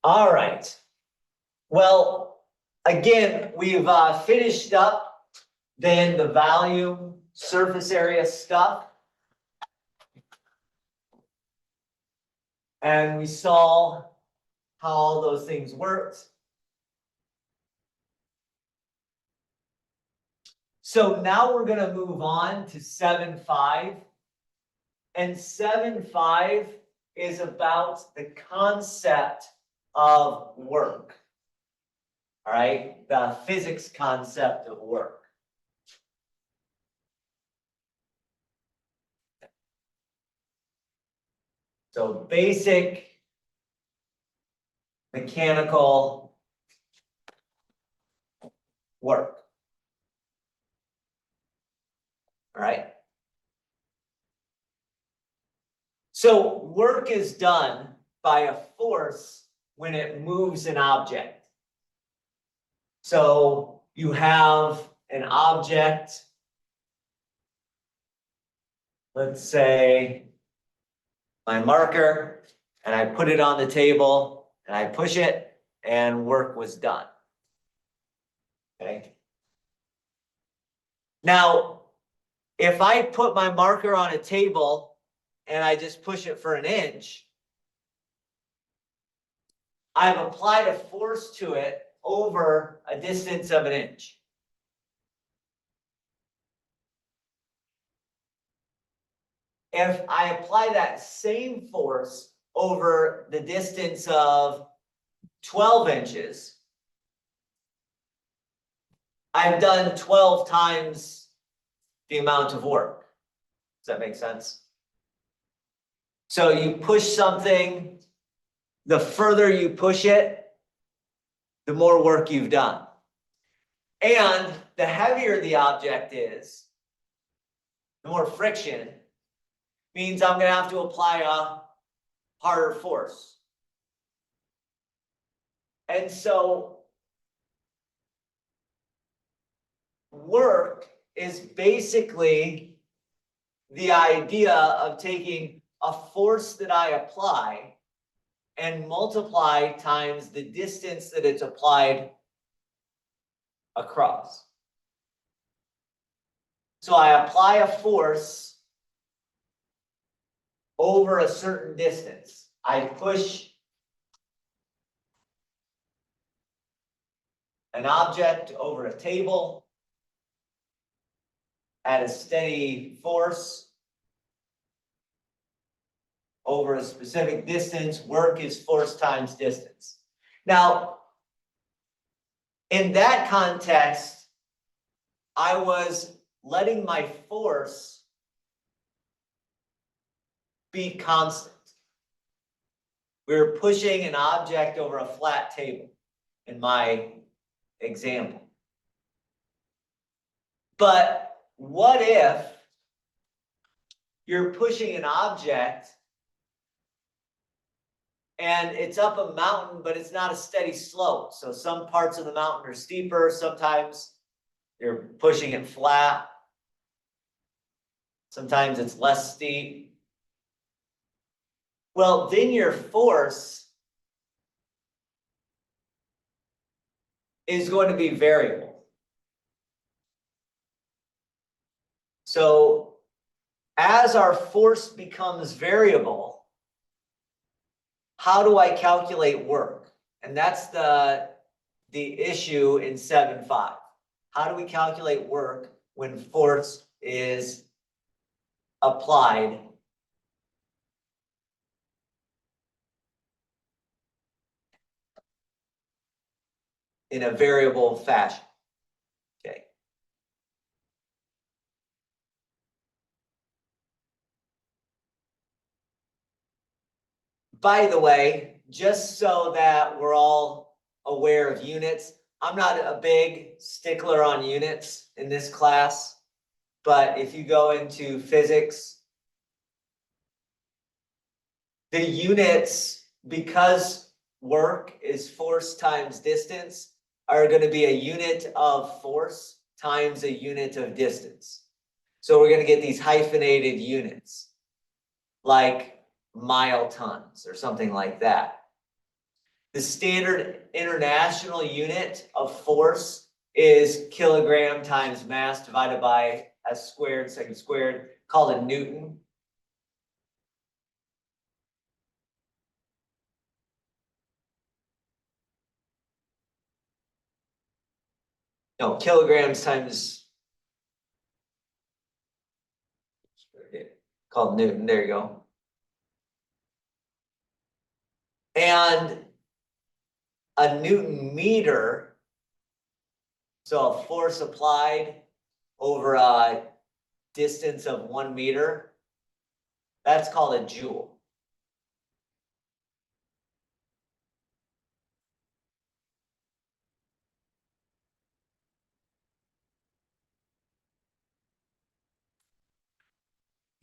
All right. Well, again, we've finished up then the volume surface area stuff. And we saw how all those things worked. So now we're going to move on to 7.5. And 7.5 is about the concept of work. All right, the physics concept of work. So basic mechanical work. All right. So work is done by a force when it moves an object. So you have an object, let's say my marker, and I put it on the table and I push it and work was done. Okay. Now, if I put my marker on a table and I just push it for an inch, I've applied a force to it over a distance of an inch. If I apply that same force over the distance of 12 inches, I've done 12 times the amount of work. Does that make sense? So you push something, the further you push it, the more work you've done. And the heavier the object is, the more friction means I'm going to have to apply a harder force. And so work is basically the idea of taking a force that I apply and multiply times the distance that it's applied across. So I apply a force over a certain distance. I push an object over a table at a steady force over a specific distance. Work is force times distance. Now, in that context, I was letting my force be constant. We were pushing an object over a flat table in my example. But what if you're pushing an object and it's up a mountain, but it's not a steady slope? So some parts of the mountain are steeper. Sometimes you're pushing it flat. Sometimes it's less steep. Well, then your force is going to be variable. So as our force becomes variable, how do I calculate work? And that's the issue in 7.5. How do we calculate work when force is applied in a variable fashion? Okay. By the way, just so that we're all aware of units, I'm not a big stickler on units in this class, but if you go into physics, the units, because work is force times distance, are going to be a unit of force times a unit of distance. So we're going to get these hyphenated units, like mile tons or something like that. The standard international unit of force is kilogram times mass divided by s squared, second squared, called a Newton. No, kilograms times, called Newton, there you go. And a Newton meter, so a force applied over a distance of 1 meter, that's called a joule.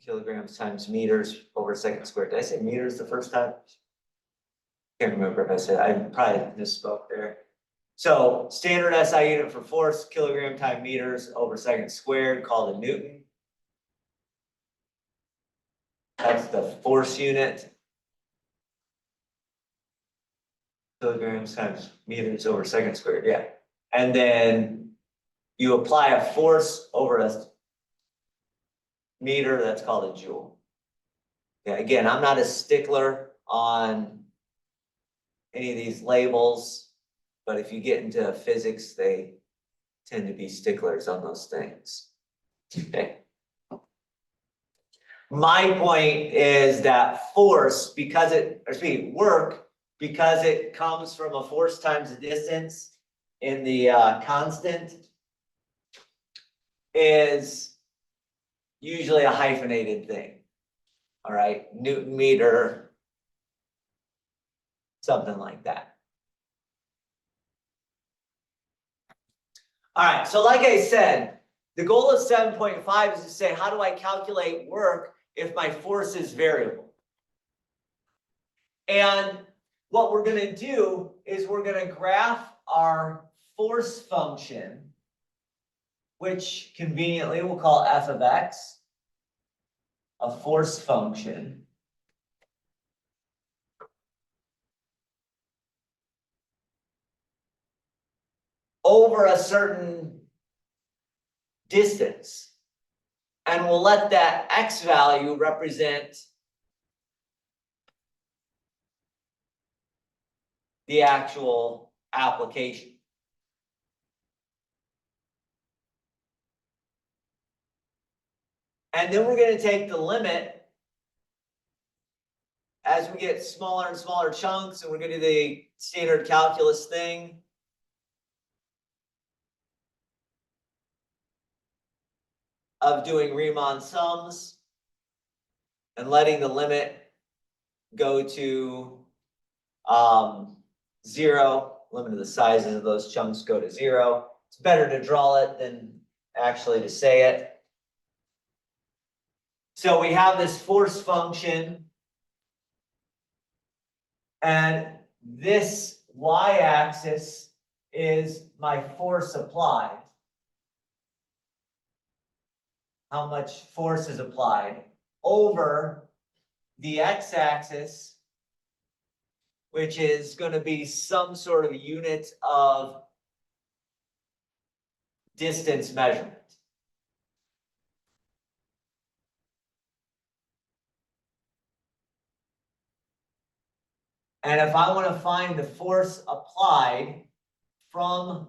Kilograms times meters over second squared. Did I say meters the first time? Can't remember if I said, I probably misspoke there. So standard SI unit for force, kilogram times meters over second squared, called a Newton. That's the force unit. Kilograms times meters over second squared, yeah. And then you apply a force over a meter, that's called a joule. Yeah, again, I'm not a stickler on any of these labels, but if you get into physics, they tend to be sticklers on those things. Okay. My point is that force, because work, because it comes from a force times a distance in the constant, is usually a hyphenated thing. All right, Newton meter, something like that. All right, so like I said, the goal of 7.5 is to say, how do I calculate work if my force is variable? And what we're going to do is we're going to graph our force function, which conveniently we'll call f of x, a force function. Over a certain distance. And we'll let that x value represent the actual application. And then we're going to take the limit as we get smaller and smaller chunks, and we're going to do the standard calculus thing. Of doing Riemann sums and letting the limit go to 0, limit of the sizes of those chunks go to 0. It's better to draw it than actually to say it. So we have this force function, and this y-axis is my force applied. How much force is applied over the x-axis, which is going to be some sort of unit of distance measurement. And if I want to find the force applied from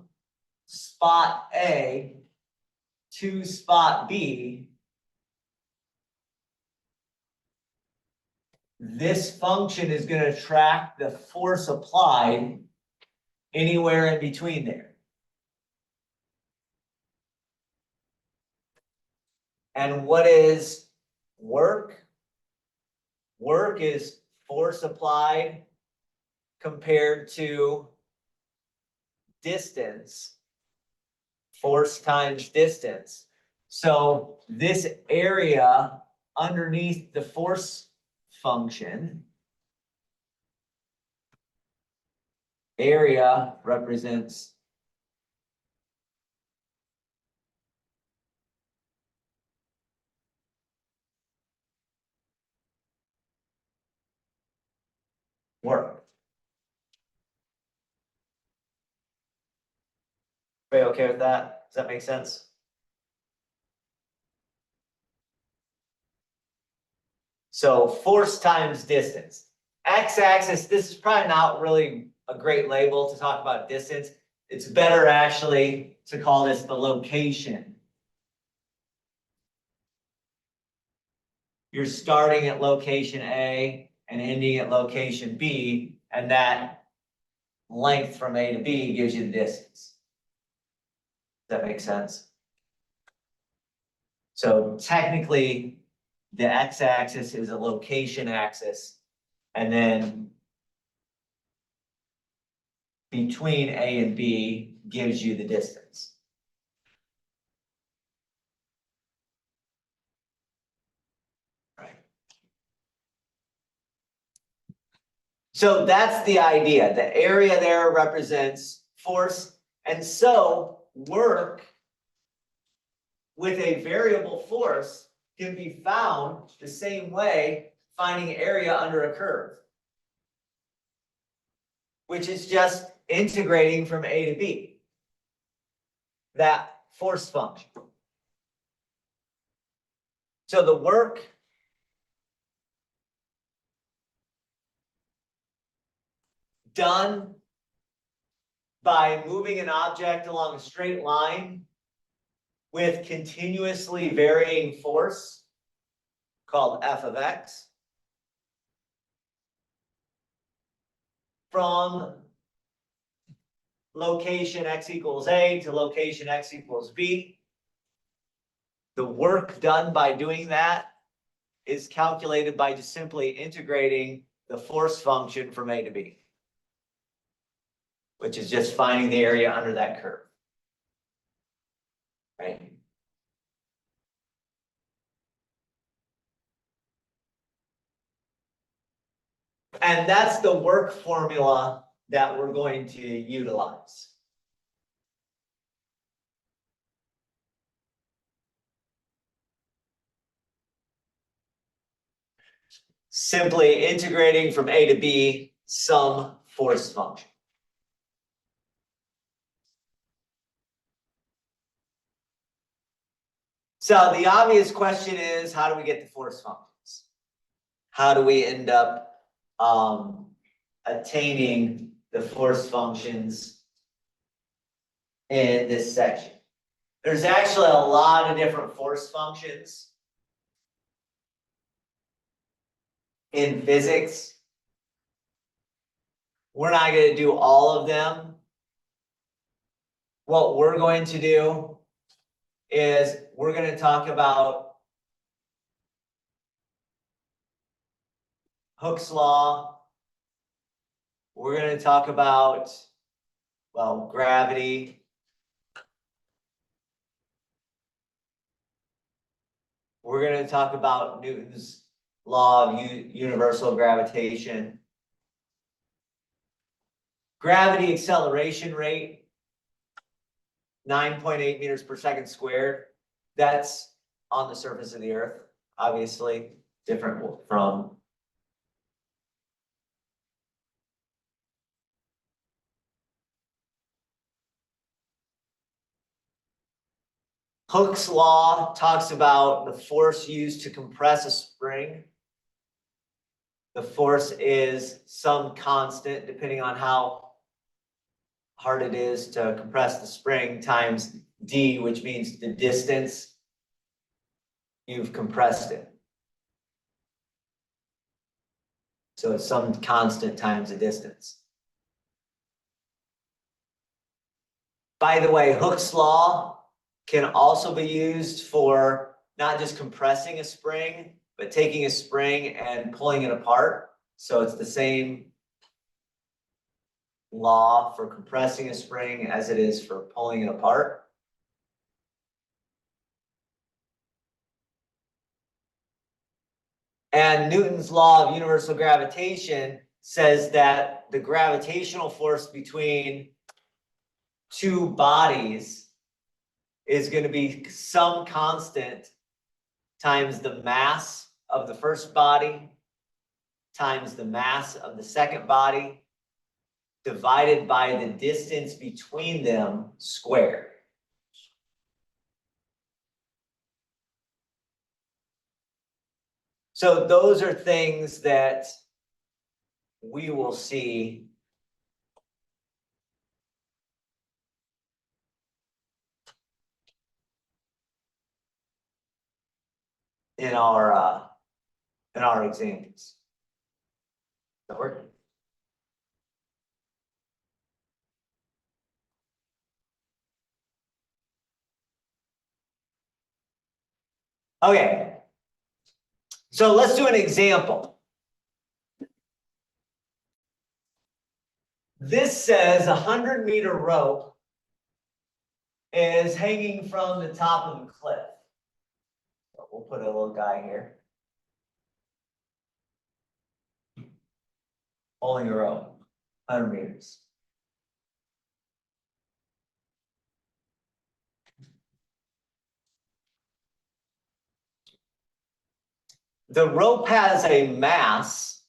spot A to spot B, this function is going to track the force applied anywhere in between there. And what is work? Work is force applied compared to distance, force times distance. So this area underneath the force function, area represents work. Everybody okay with that? Does that make sense? So force times distance. X-axis, this is probably not really a great label to talk about distance. It's better actually to call this the location. You're starting at location A and ending at location B, and that length from A to B gives you the distance. Does that make sense? So technically, the x-axis is a location axis, and then between A and B gives you the distance. Right. So that's the idea. The area there represents force, and so work with a variable force can be found the same way finding area under a curve, which is just integrating from A to B, that force function. So the work done by moving an object along a straight line with continuously varying force, called f of x, from location x equals A to location x equals B. The work done by doing that is calculated by just simply integrating the force function from A to B, which is just finding the area under that curve. Right? And that's the work formula that we're going to utilize. Simply integrating from A to B some force function. So the obvious question is, how do we get the force functions? How do we end up attaining the force functions in this section? There's actually a lot of different force functions in physics. We're not going to do all of them. What we're going to do is we're going to talk about Hooke's law. We're going to talk about, well, gravity. We're going to talk about Newton's law of universal gravitation. Gravity acceleration rate, 9.8 meters per second squared. That's on the surface of the Earth, obviously, different from Hooke's law talks about the force used to compress a spring. The force is some constant, depending on how hard it is to compress the spring, times d, which means the distance you've compressed it. So it's some constant times the distance. By the way, Hooke's law can also be used for not just compressing a spring, but taking a spring and pulling it apart. So it's the same law for compressing a spring as it is for pulling it apart. And Newton's law of universal gravitation says that the gravitational force between two bodies is going to be some constant times the mass of the first body times the mass of the second body divided by the distance between them squared. So those are things that we will see in our examples. That work? Okay. So let's do an example. This says a 100-meter rope is hanging from the top of the cliff. So we'll put a little guy here. Pulling a rope, 100 meters. The rope has a mass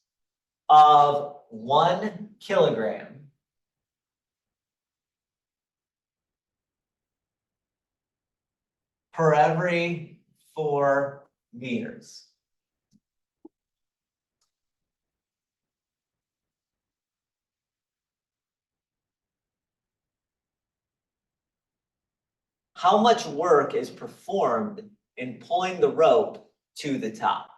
of 1 kilogram. Per every 4 meters. How much work is performed in pulling the rope to the top?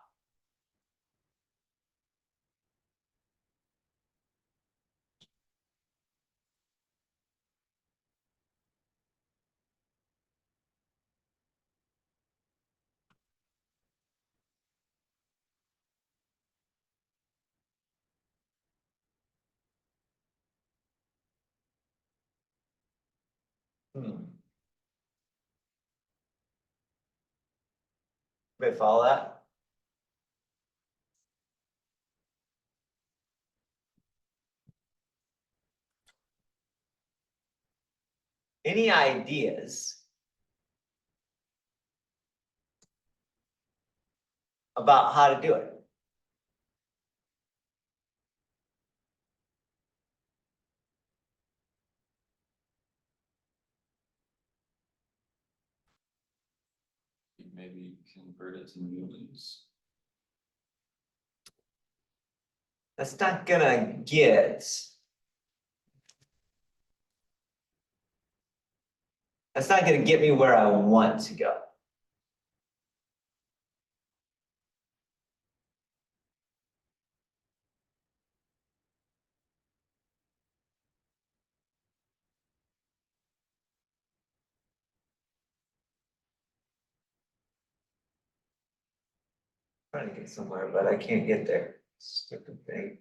Everybody follow that? Any ideas about how to do it? Maybe convert it to newtons. That's not gonna get. That's not gonna get me where I want to go. Trying to get somewhere, but I can't get there. Stupid thing.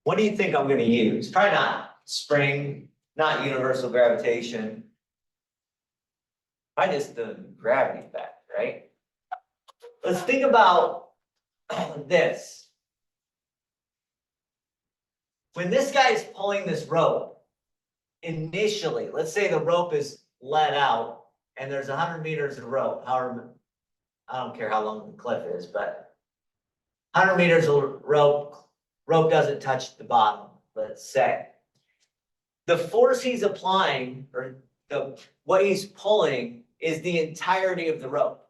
What do you think I'm gonna use? Probably not spring, not universal gravitation. Probably just the gravity factor, right? Let's think about this. When this guy is pulling this rope, initially, let's say the rope is let out and there's 100 meters of rope, however, I don't care how long the cliff is, but 100 meters of rope doesn't touch the bottom, let's say. The force he's applying, or what he's pulling, is the entirety of the rope.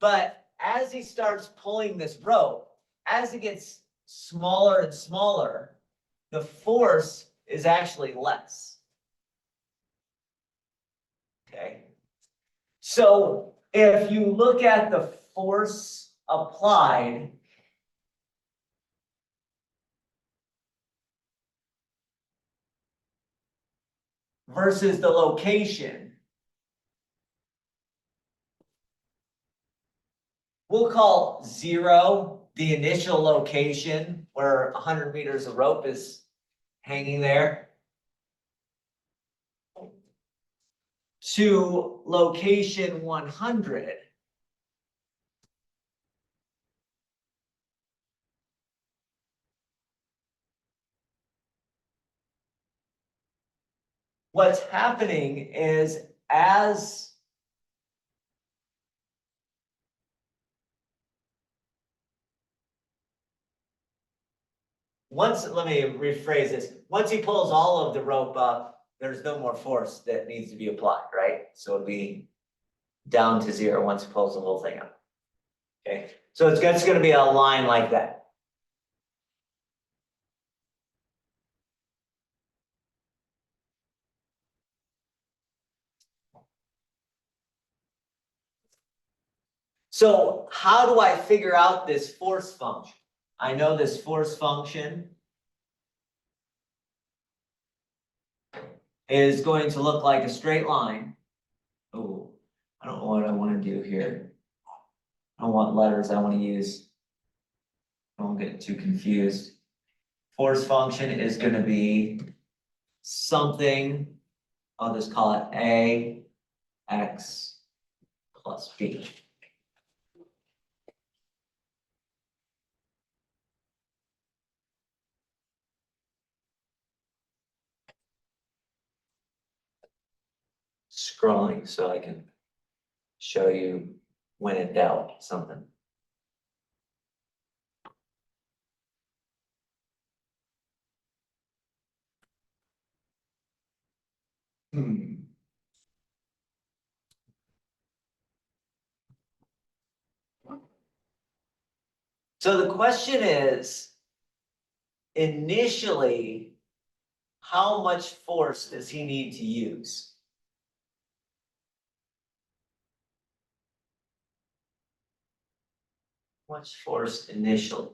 But as he starts pulling this rope, as it gets smaller and smaller, the force is actually less. Okay. So if you look at the force applied versus the location, we'll call 0 the initial location where 100 meters of rope is hanging there. to location 100. What's happening is as let me rephrase this. Once he pulls all of the rope up, there's no more force that needs to be applied, right? So it'll be down to 0 once he pulls the whole thing up. Okay, so it's gonna be a line like that. So how do I figure out this force function? I know this force function is going to look like a straight line. Oh, I don't know what I want to do here. I don't want letters, I want to use, I won't get too confused. Force function is going to be something, I'll just call it A X plus B. Scrolling so I can show you when in doubt something. So the question is, initially, how much force does he need to use? How much force initially?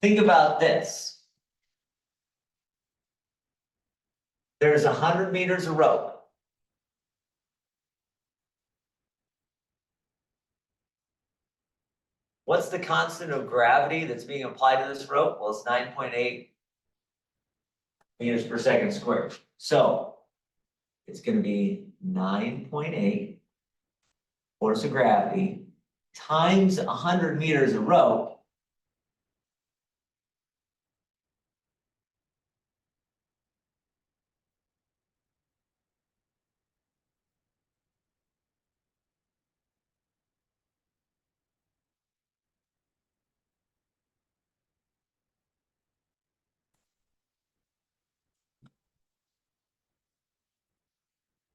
Think about this. There's 100 meters of rope. What's the constant of gravity that's being applied to this rope? Well, it's 9.8 meters per second squared. So it's going to be 9.8 force of gravity times 100 meters of rope.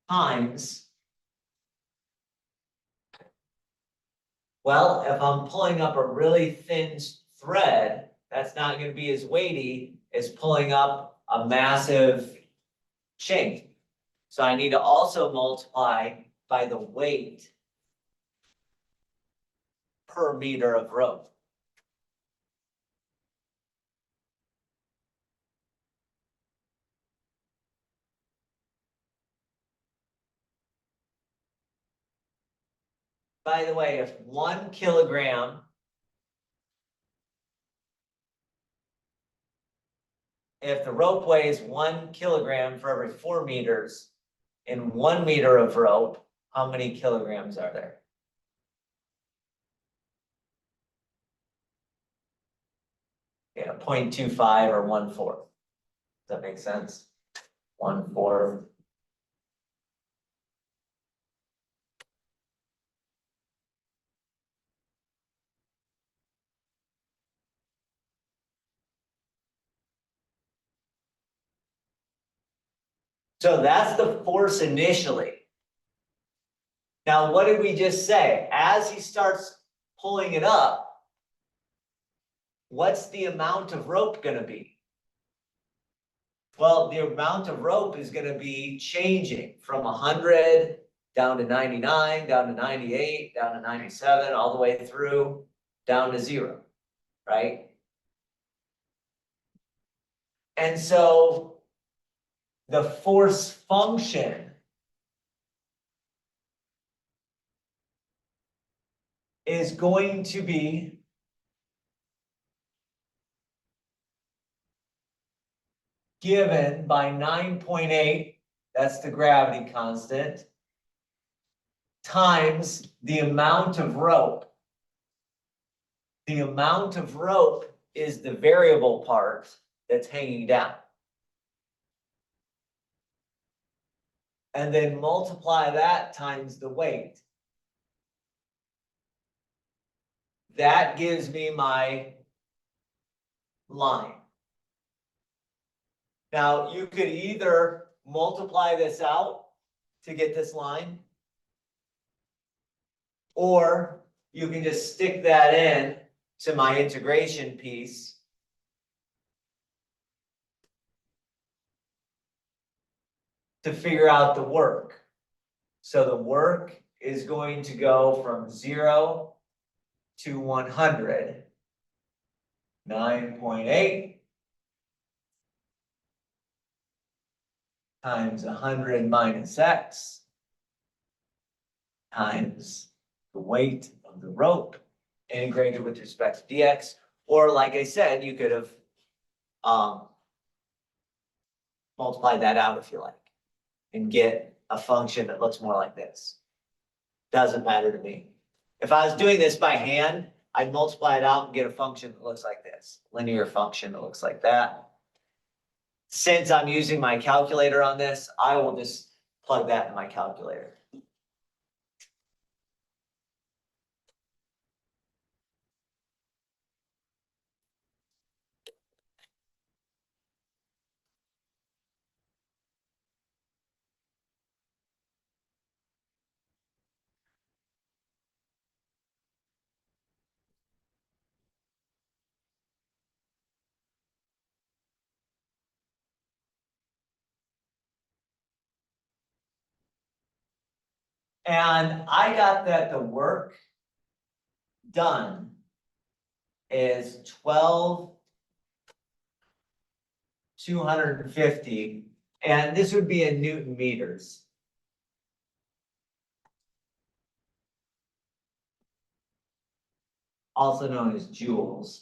Times, well, if I'm pulling up a really thin thread, that's not going to be as weighty as pulling up a massive chain. So I need to also multiply by the weight per meter of rope. By the way, if 1 kilogram, if the rope weighs 1 kilogram for every 4 meters, in 1 meter of rope, how many kilograms are there? Yeah, 0.25 or 1/4. Does that make sense? 1/4. So that's the force initially. Now, what did we just say? As he starts pulling it up, what's the amount of rope going to be? Well, the amount of rope is going to be changing from 100 down to 99, down to 98, down to 97, all the way through down to 0, right? And so the force function is going to be given by 9.8, that's the gravity constant, times the amount of rope. The amount of rope is the variable part that's hanging down. And then multiply that times the weight. That gives me my line. Now, you could either multiply this out to get this line, or you can just stick that in to my integration piece. To figure out the work. So the work is going to go from 0 to 100. 9.8 times 100 minus x times the weight of the rope integrated with respect to dx. Or like I said, you could have multiplied that out if you like and get a function that looks more like this. Doesn't matter to me. If I was doing this by hand, I'd multiply it out and get a function that looks like this, linear function that looks like that. Since I'm using my calculator on this, I will just plug that in my calculator. And I got that the work done is 12,250, and this would be in Newton meters. Also known as joules.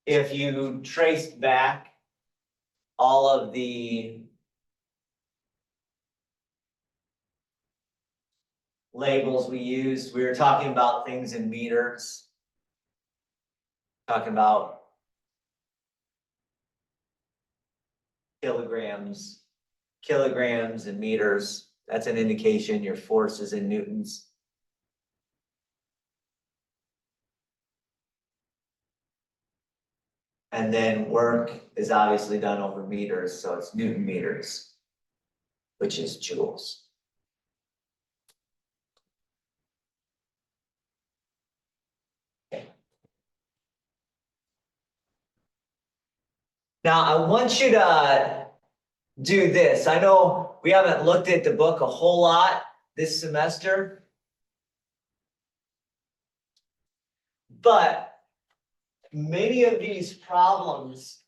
If you traced back all of the labels we used, we were talking about things in meters. Talking about kilograms and meters. That's an indication your force is in newtons. And then work is obviously done over meters, so it's Newton meters, which is joules. Okay. Now I want you to do this. I know we haven't looked at the book a whole lot this semester, but many of these problems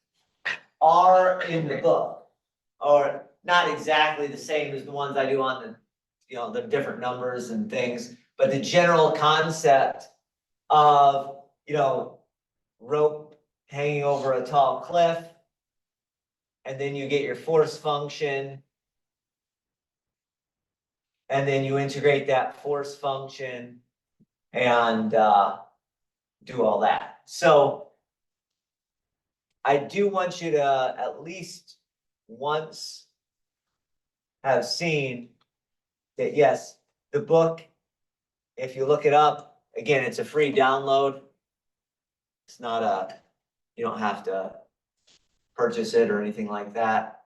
are in the book, or not exactly the same as the ones I do on the different numbers and things, but the general concept of, rope hanging over a tall cliff, and then you get your force function, and then you integrate that force function and do all that. So I do want you to at least once have seen that, yes, the book, if you look it up, again, it's a free download. It's not you don't have to purchase it or anything like that.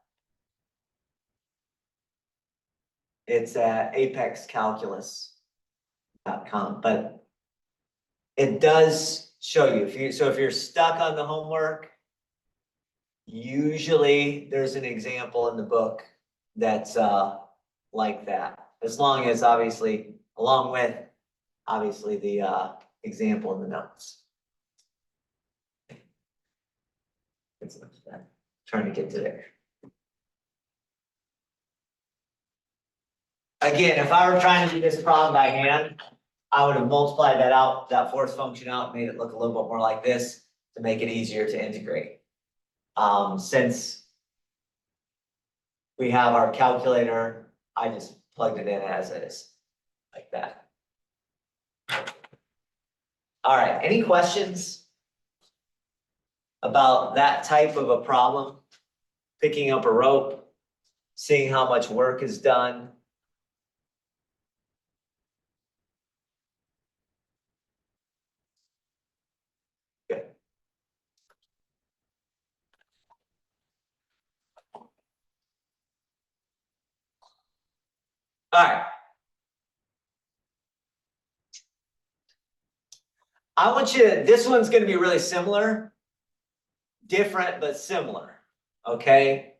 It's at apexcalculus.com, but it does show you, if you're stuck on the homework, usually there's an example in the book that's like that, as long as obviously, along with obviously the example in the notes. Trying to get to there. Again, if I were trying to do this problem by hand, I would have multiplied that out, that force function out, made it look a little bit more like this to make it easier to integrate. Since we have our calculator, I just plugged it in as is, like that. All right, any questions about that type of a problem? Picking up a rope, seeing how much work is done. Good. All right. I want you to, this one's gonna be really similar, different but similar, okay?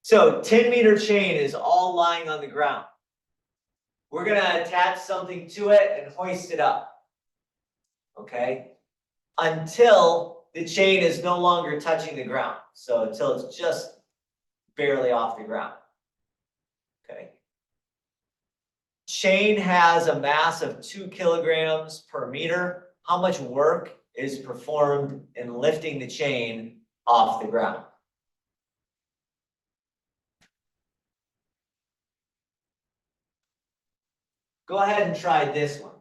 So 10-meter chain is all lying on the ground. We're gonna attach something to it and hoist it up. Okay? Until the chain is no longer touching the ground. So until it's just barely off the ground. Okay? Chain has a mass of 2 kilograms per meter. How much work is performed in lifting the chain off the ground? Go ahead and try this one.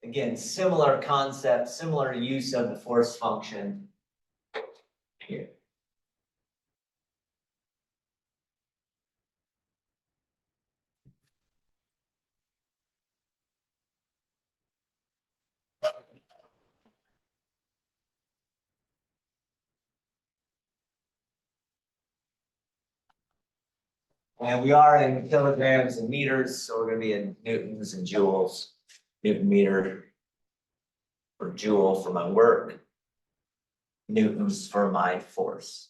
Again, similar concept, similar use of the force function here. And we are in kilograms and meters, so we're gonna be in newtons and joules. Newton meter or joule for my work. Newtons for my force.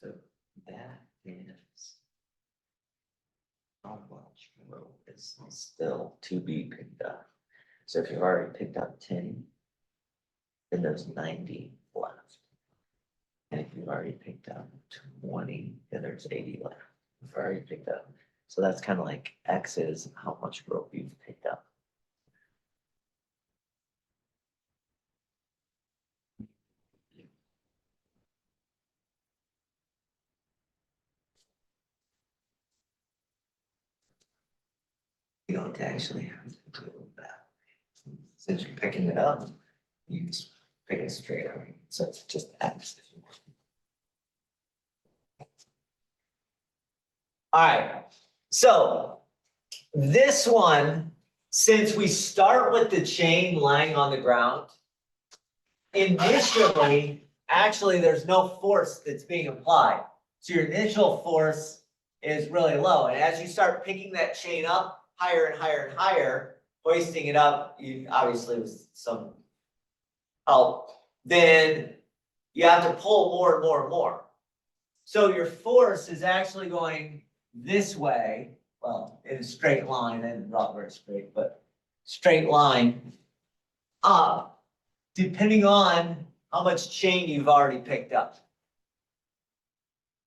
So that is how much rope is still to be picked up. So if you've already picked up 10, then there's 90 left. And if you've already picked up 20, then there's 80 left. You've already picked up. So that's kind of like X is how much rope you've picked up. don't actually have to do that. Since you're picking it up, you just pick it straight up, so it's just X. Alright, so this one, since we start with the chain lying on the ground, initially, actually, there's no force that's being applied. So your initial force is really low, and as you start picking that chain up higher and higher and higher, hoisting it up, you obviously with some help, then you have to pull more and more and more. So your force is actually going this way, well, in a straight line, and not very straight, but straight line up, depending on how much chain you've already picked up.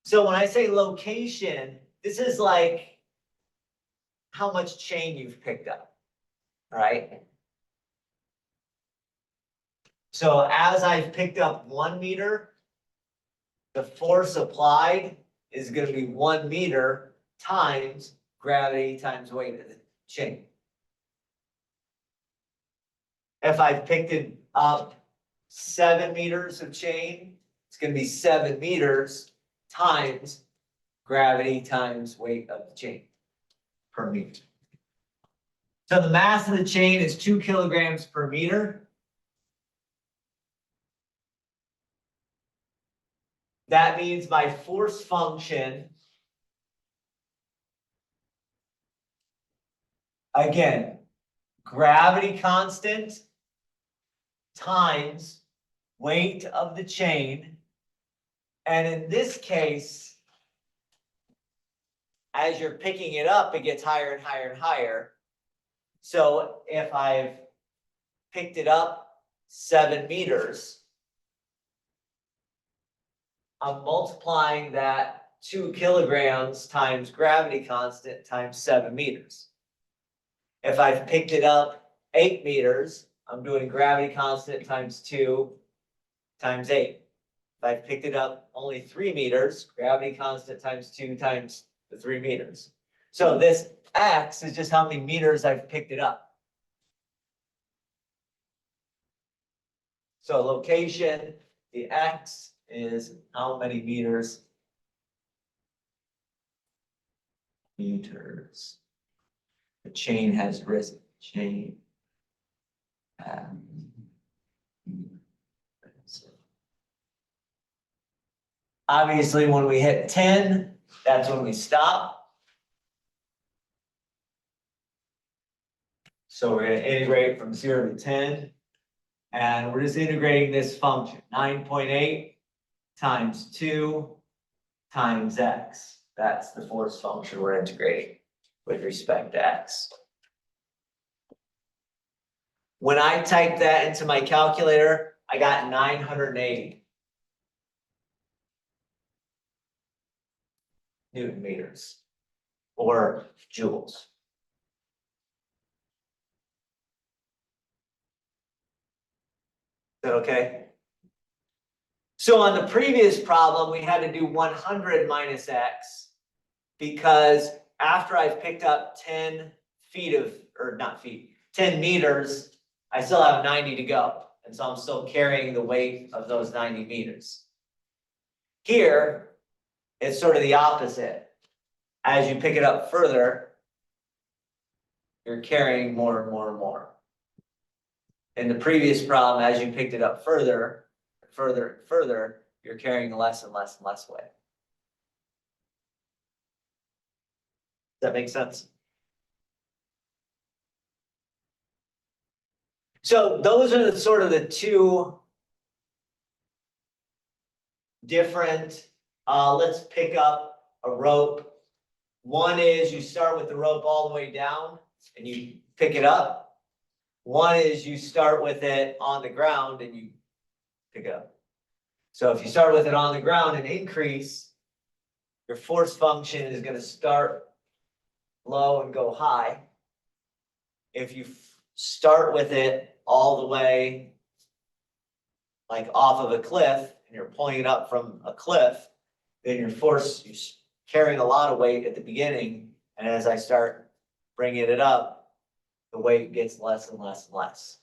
So when I say location, this is like how much chain you've picked up, all right? So as I've picked up 1 meter, the force applied is gonna be 1 meter times gravity times weight of the chain. If I've picked it up 7 meters of chain, it's gonna be 7 meters times gravity times weight of the chain per meter. So the mass of the chain is 2 kilograms per meter. That means my force function, again, gravity constant times weight of the chain. And in this case, as you're picking it up, it gets higher and higher and higher. So if I've picked it up 7 meters, I'm multiplying that 2 kilograms times gravity constant times 7 meters. If I've picked it up 8 meters, I'm doing gravity constant times 2 times 8. If I've picked it up only 3 meters, gravity constant times 2 times the 3 meters. So this X is just how many meters I've picked it up. So location, the X is how many meters? Meters. The chain has risen. Chain. Obviously, when we hit 10, that's when we stop. So we're going to integrate from 0 to 10. And we're just integrating this function, 9.8 times 2 times x. That's the force function we're integrating with respect to x. When I type that into my calculator, I got 980 Newton meters or joules. Is that okay? So on the previous problem, we had to do 100 minus x because after I've picked up 10 feet of, or not feet, 10 meters, I still have 90 to go. And so I'm still carrying the weight of those 90 meters. Here, it's sort of the opposite. As you pick it up further, you're carrying more and more and more. In the previous problem, as you picked it up further, you're carrying less and less and less weight. Does that make sense? So those are the sort of the two different, let's pick up a rope. One is you start with the rope all the way down and you pick it up. One is you start with it on the ground and you pick it up. So if you start with it on the ground and increase, your force function is going to start low and go high. If you start with it all the way like off of a cliff and you're pulling it up from a cliff, then your force, you're carrying a lot of weight at the beginning. And as I start bringing it up, the weight gets less and less and less.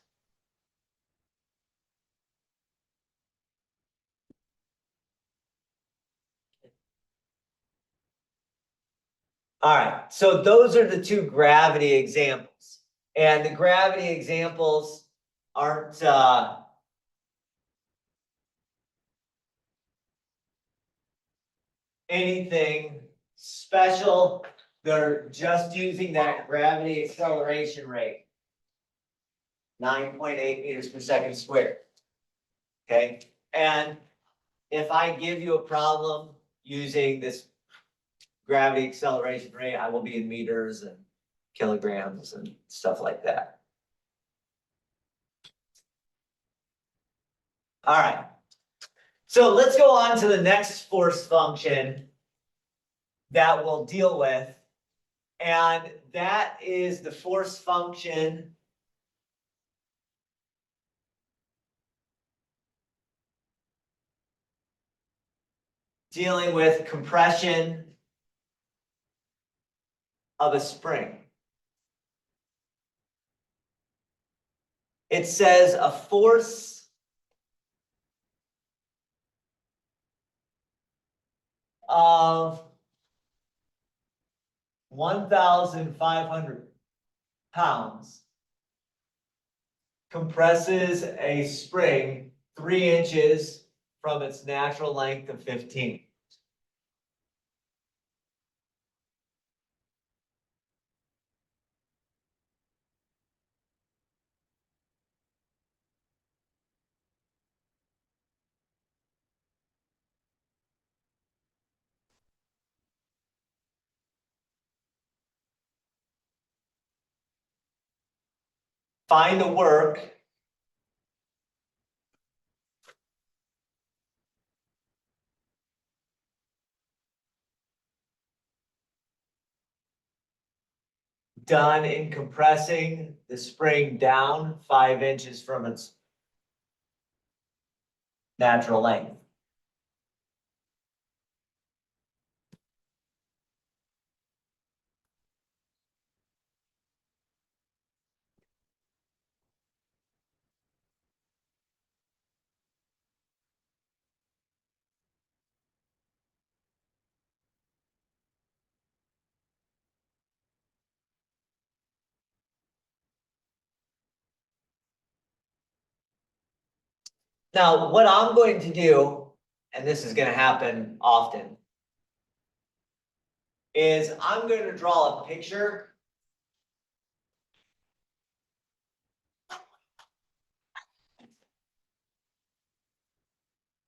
All right, so those are the two gravity examples. And the gravity examples aren't anything special. They're just using that gravity acceleration rate. 9.8 meters per second squared. Okay, and if I give you a problem using this gravity acceleration rate, I will be in meters and kilograms and stuff like that. All right. So let's go on to the next force function that we'll deal with. And that is the force function dealing with compression of a spring. It says a force of 1,500 pounds compresses a spring 3 inches from its natural length of 15. Find the work done in compressing the spring down 5 inches from its natural length. Now, what I'm going to do, and this is going to happen often, is I'm going to draw a picture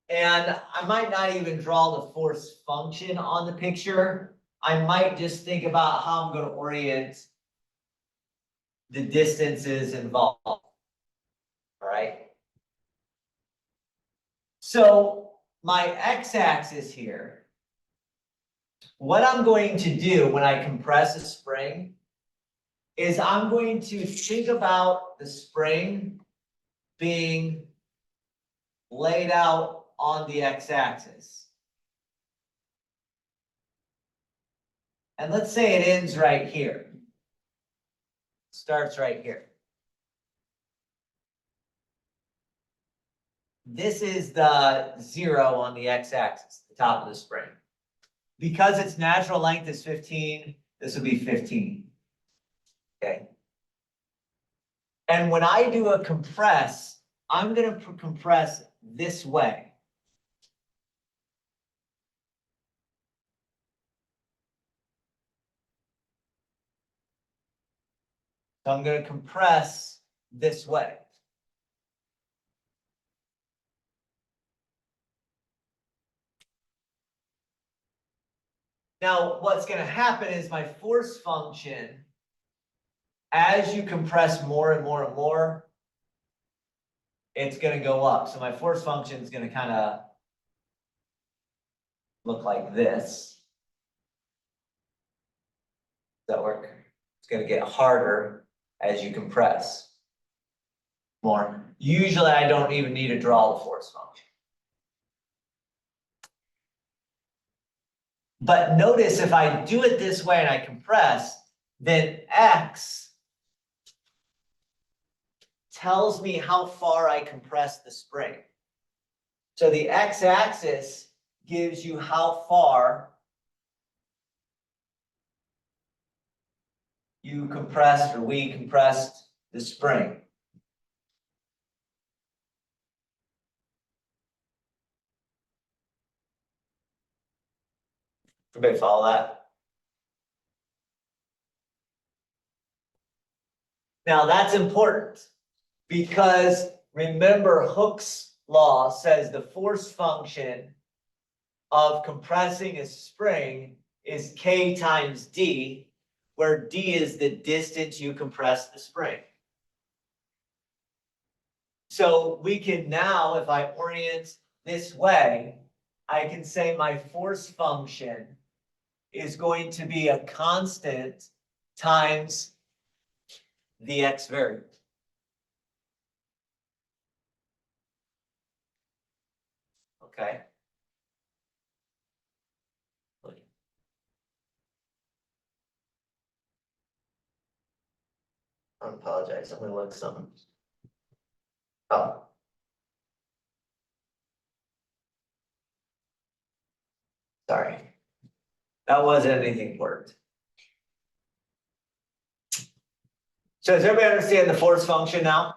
and I might not even draw the force function on the picture. I might just think about how I'm going to orient the distances involved. All right. So my x-axis here, what I'm going to do when I compress a spring is I'm going to think about the spring being laid out on the x-axis. And let's say it ends right here. Starts right here. This is the 0 on the x-axis, the top of the spring. Because its natural length is 15, this would be 15. Okay. And when I do a compress, I'm going to compress this way. So I'm going to compress this way. Now, what's going to happen is my force function, as you compress more and more and more, it's going to go up. So my force function is going to kind of look like this. Does that work? It's going to get harder as you compress more. Usually I don't even need to draw the force function. But notice if I do it this way and I compress, then X tells me how far I compress the spring. So the x-axis gives you how far you compressed or we compressed the spring. Everybody follow that? Now that's important because remember Hooke's law says the force function of compressing a spring is K times D, where D is the distance you compress the spring. So we can now, if I orient this way, I can say my force function is going to be a constant times the x variable. Okay. I apologize, I'm gonna look something. Oh. Sorry. That wasn't anything important. So does everybody understand the force function now?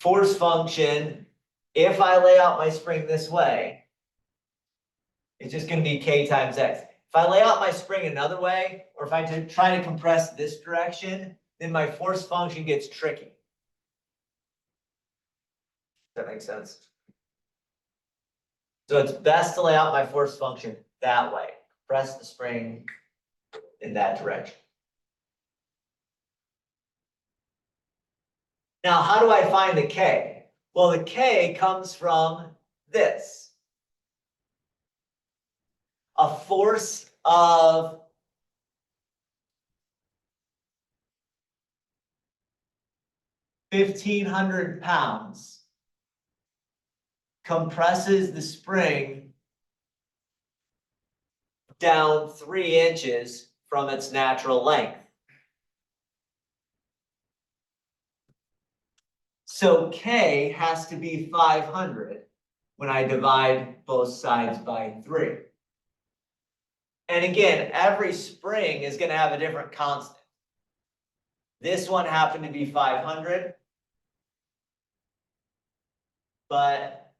Force function, if I lay out my spring this way, it's just gonna be K times X. If I lay out my spring another way, or if I try to compress this direction, then my force function gets tricky. Does that make sense? So it's best to lay out my force function that way. Press the spring in that direction. Now, how do I find the K? Well, the K comes from this. A force of 1,500 pounds compresses the spring down 3 inches from its natural length. So K has to be 500 when I divide both sides by 3. And again, every spring is going to have a different constant. This one happened to be 500. But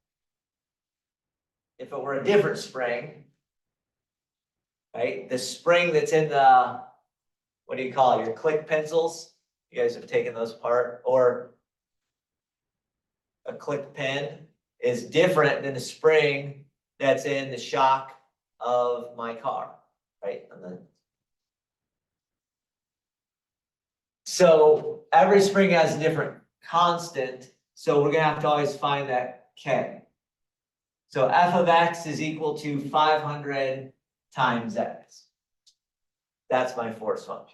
if it were a different spring, right? The spring that's in the, what do you call it, your click pencils? You guys have taken those apart, or a click pin is different than the spring that's in the shock of my car, right? So every spring has a different constant, so we're gonna have to always find that K. So f of x is equal to 500 times x. That's my force function.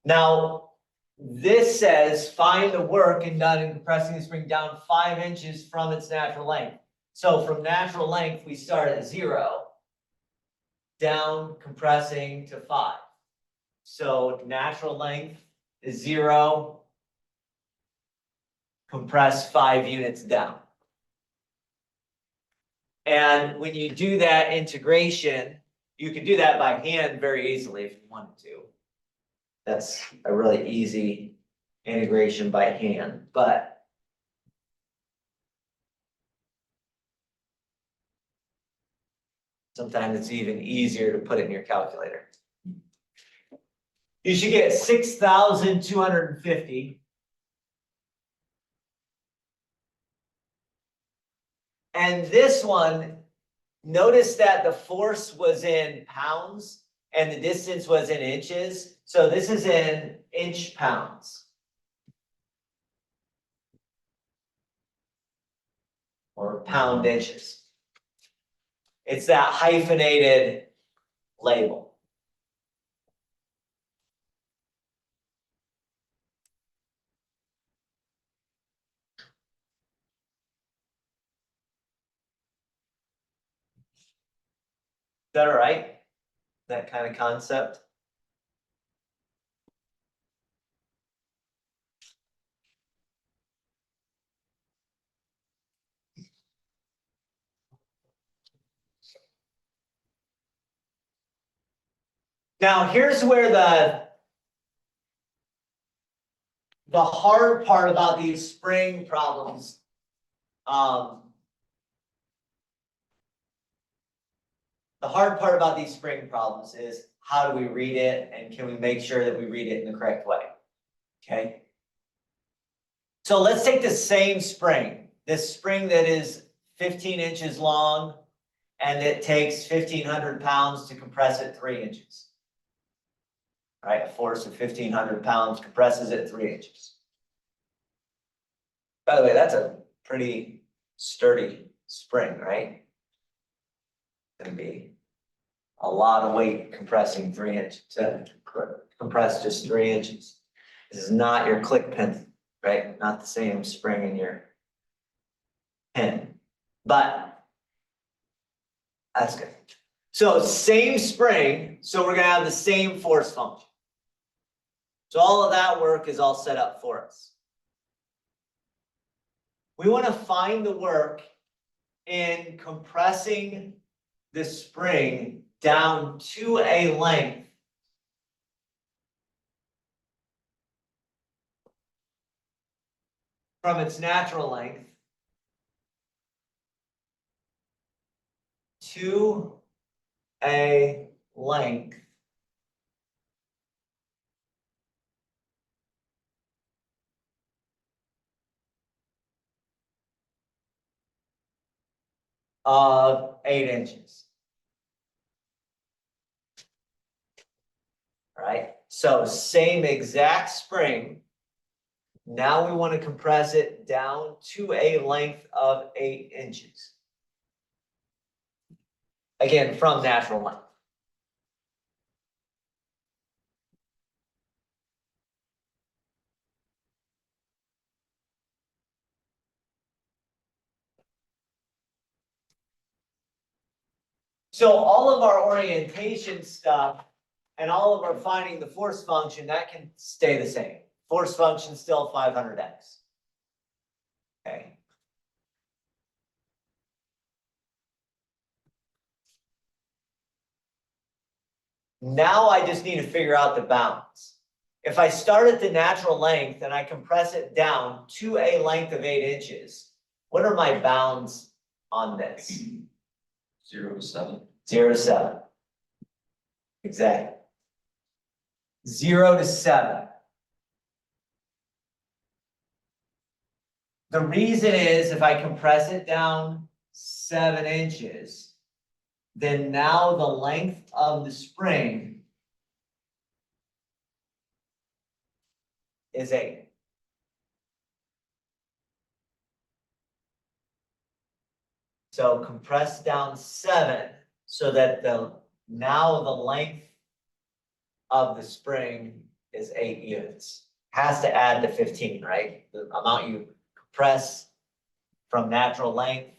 Now, this says find the work done in compressing the spring down 5 inches from its natural length. So from natural length, we start at 0, down compressing to 5. So natural length is 0, compress 5 units down. And when you do that integration, you can do that by hand very easily if you wanted to. That's a really easy integration by hand, but sometimes it's even easier to put it in your calculator. You should get 6,250. And this one, notice that the force was in pounds and the distance was in inches. So this is in inch pounds. Or pound inches. It's that hyphenated label. that all right? That kind of concept? Now, here's where the hard part about these spring problems, the hard part about these spring problems is how do we read it and can we make sure that we read it in the correct way? Okay. So let's take the same spring, this spring that is 15 inches long and it takes 1,500 pounds to compress it 3 inches. All right, a force of 1,500 pounds compresses it 3 inches. By the way, that's a pretty sturdy spring, right? Gonna be a lot of weight compressing 3 inches, compress just 3 inches. This is not your click pen, right? Not the same spring in your pen, but that's good. So same spring, so we're gonna have the same force function. So all of that work is all set up for us. We want to find the work in compressing the spring down to a length from its natural length to a length of 8 inches. All right, so same exact spring. Now we want to compress it down to a length of 8 inches. Again, from natural length. So all of our orientation stuff and all of our finding the force function, that can stay the same. Force function still 500x. Okay. Now I just need to figure out the bounds. If I start at the natural length and I compress it down to a length of 8 inches, what are my bounds on this? 0 to 7. 0 to 7. Exactly. 0 to 7. The reason is if I compress it down 7 inches, then now the length of the spring is 8. So compress down 7 so that now the length of the spring is 8 units. Has to add the 15, right? The amount you compress from natural length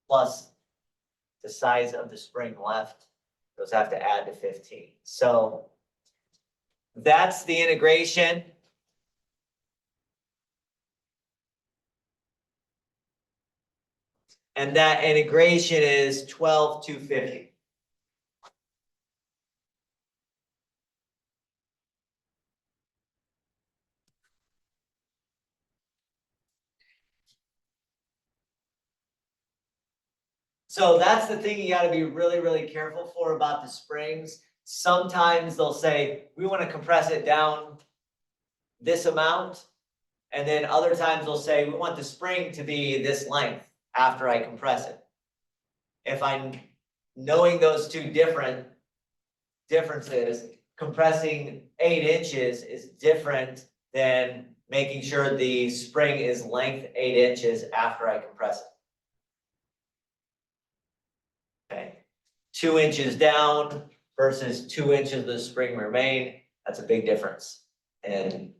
plus the size of the spring left, those have to add to 15. So that's the integration. And that integration is 12,250. So that's the thing you got to be really, really careful for about the springs. Sometimes they'll say, we want to compress it down this amount. And then other times they'll say, we want the spring to be this length after I compress it. If I'm knowing those two differences, compressing 8 inches is different than making sure the spring is length 8 inches after I compress it. Okay, 2 inches down versus 2 inches of the spring remain, that's a big difference in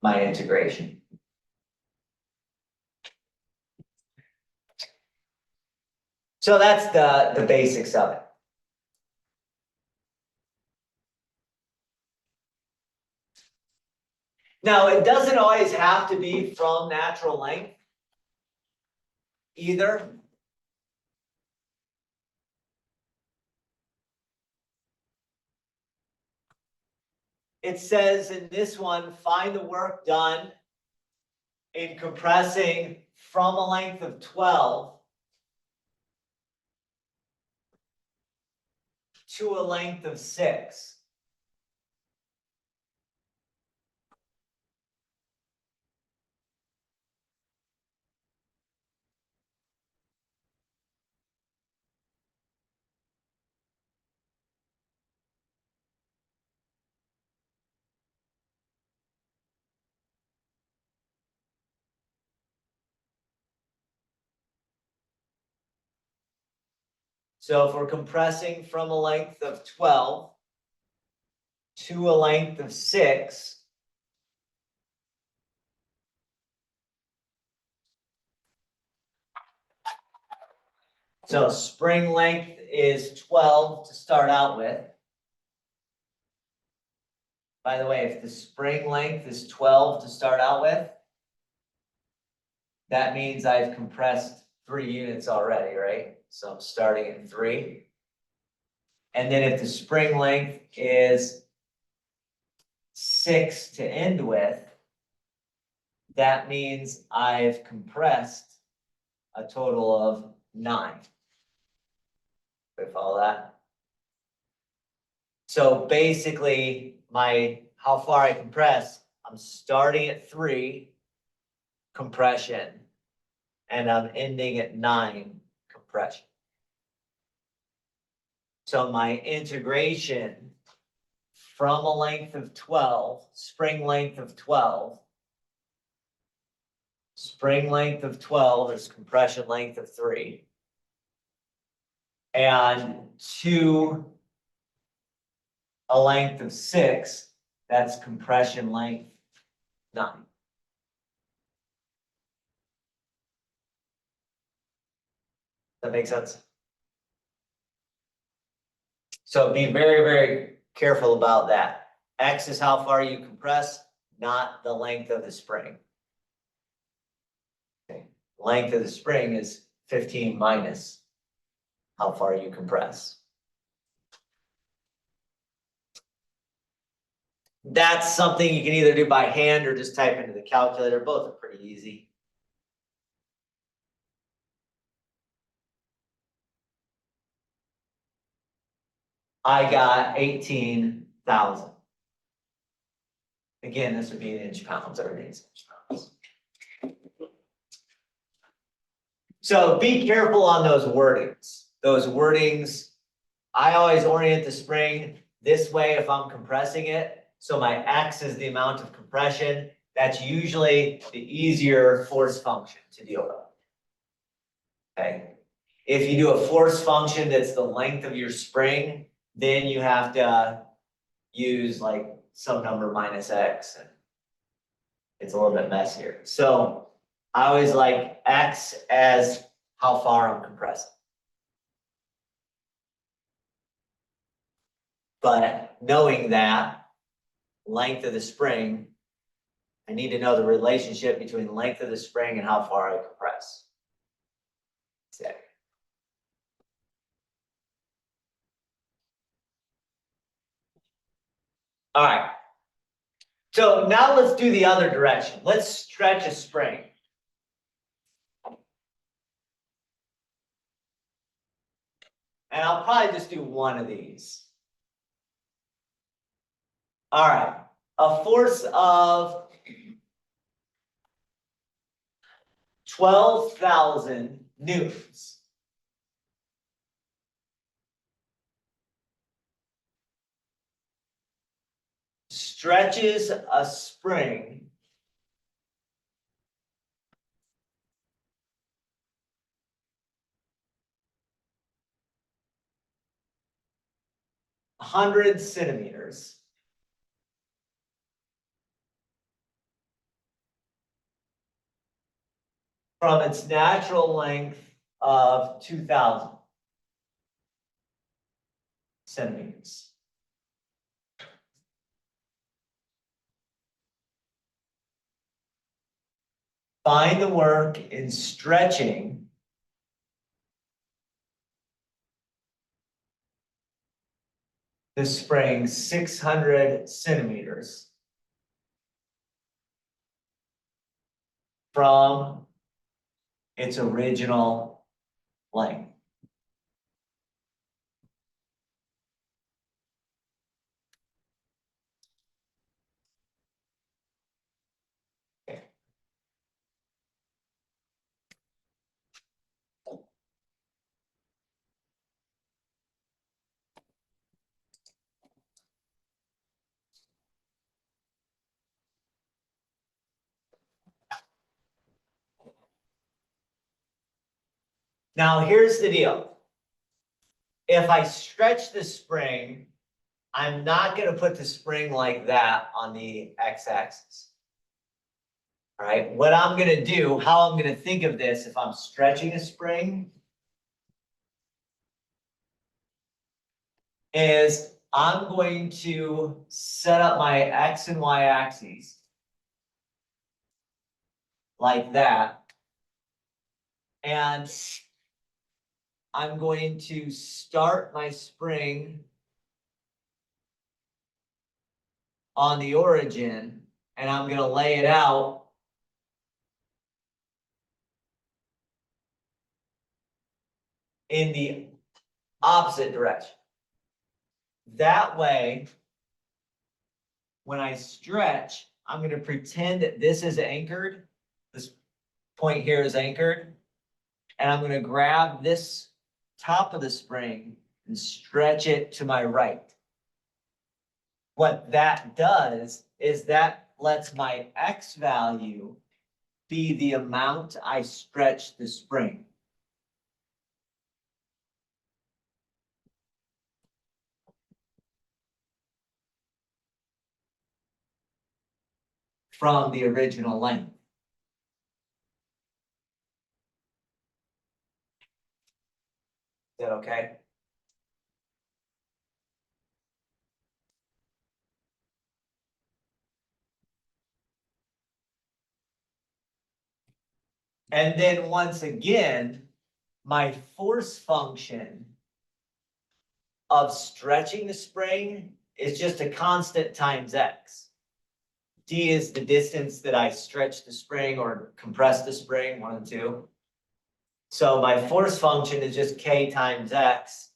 my integration. So that's the basics of it. Now, it doesn't always have to be from natural length either. It says in this one, find the work done in compressing from a length of 12 to a length of 6. So if we're compressing from a length of 12 to a length of 6, so spring length is 12 to start out with. By the way, if the spring length is 12 to start out with, that means I've compressed 3 units already, right? So I'm starting at 3. And then if the spring length is 6 to end with, that means I've compressed a total of 9. Do you follow that? So basically, how far I compress, I'm starting at 3 compression, and I'm ending at 9 compression. So my integration from a length of 12, spring length of 12, spring length of 12 is compression length of 3, and to a length of 6, that's compression length 9. That makes sense? So be very, very careful about that. X is how far you compress, not the length of the spring. Okay. Length of the spring is 15 minus how far you compress. That's something you can either do by hand or just type into the calculator. Both are pretty easy. I got 18,000. Again, this would be in inch pounds, everything's inch pounds. So be careful on those wordings. Those wordings, I always orient the spring this way if I'm compressing it. So my X is the amount of compression. That's usually the easier force function to deal with. Okay. If you do a force function that's the length of your spring, then you have to use like some number minus X, and it's a little bit messier. So I always like X as how far I'm compressing. But knowing that length of the spring, I need to know the relationship between length of the spring and how far I compress. Okay. All right. So now let's do the other direction. Let's stretch a spring. And I'll probably just do one of these. All right. A force of 12,000 newtons. Stretches a spring hundred centimeters from its natural length of 2,000. centimeters. Find the work in stretching the spring 600 centimeters from its original length. Now, here's the deal. If I stretch the spring, I'm not going to put the spring like that on the x-axis. All right, what I'm going to do, how I'm going to think of this if I'm stretching a spring, is I'm going to set up my x and y axes like that. And I'm going to start my spring on the origin, and I'm going to lay it out in the opposite direction. That way, when I stretch, I'm going to pretend that this is anchored. This point here is anchored. And I'm going to grab this top of the spring and stretch it to my right. What that does is that lets my x value be the amount I stretch the spring. From the original length. Is that okay? And then once again, my force function of stretching the spring is just a constant times x. D is the distance that I stretch the spring or compress the spring, 1 and 2. So my force function is just k times x,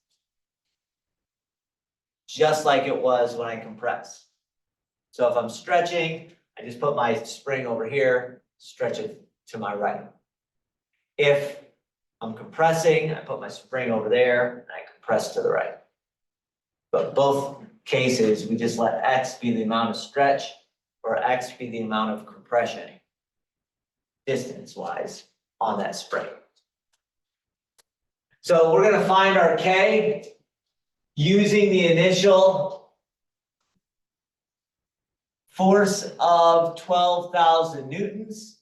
just like it was when I compress. So if I'm stretching, I just put my spring over here, stretch it to my right. If I'm compressing, I put my spring over there, and I compress to the right. But both cases, we just let x be the amount of stretch or x be the amount of compression, distance-wise, on that spring. So we're going to find our k using the initial force of 12,000 newtons.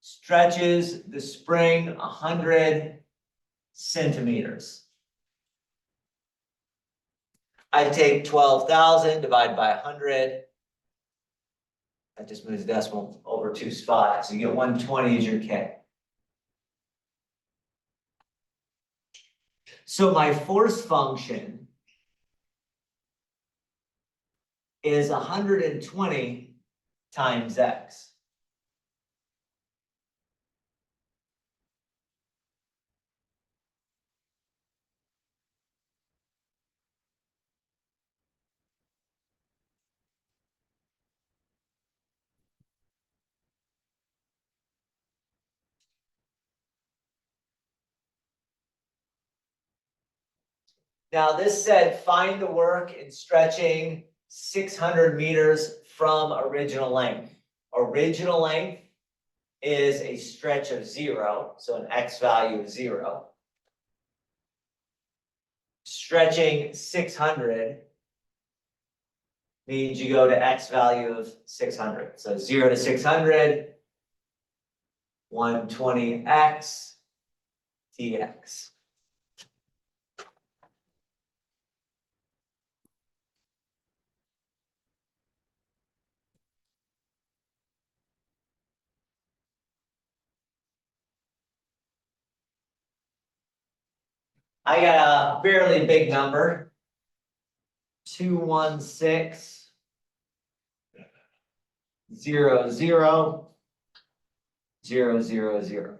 Stretches the spring 100 centimeters. I take 12,000 divided by 100. That just moves the decimal over 2 spots. You get 120 as your K. So my force function is 120 times x. Now this said, find the work in stretching 600 meters from original length. Original length is a stretch of 0, so an x value of 0. Stretching 600 means you go to x value of 600. So 0 to 600, 120x dx. I got a fairly big number. 216 0 0 0 0 0.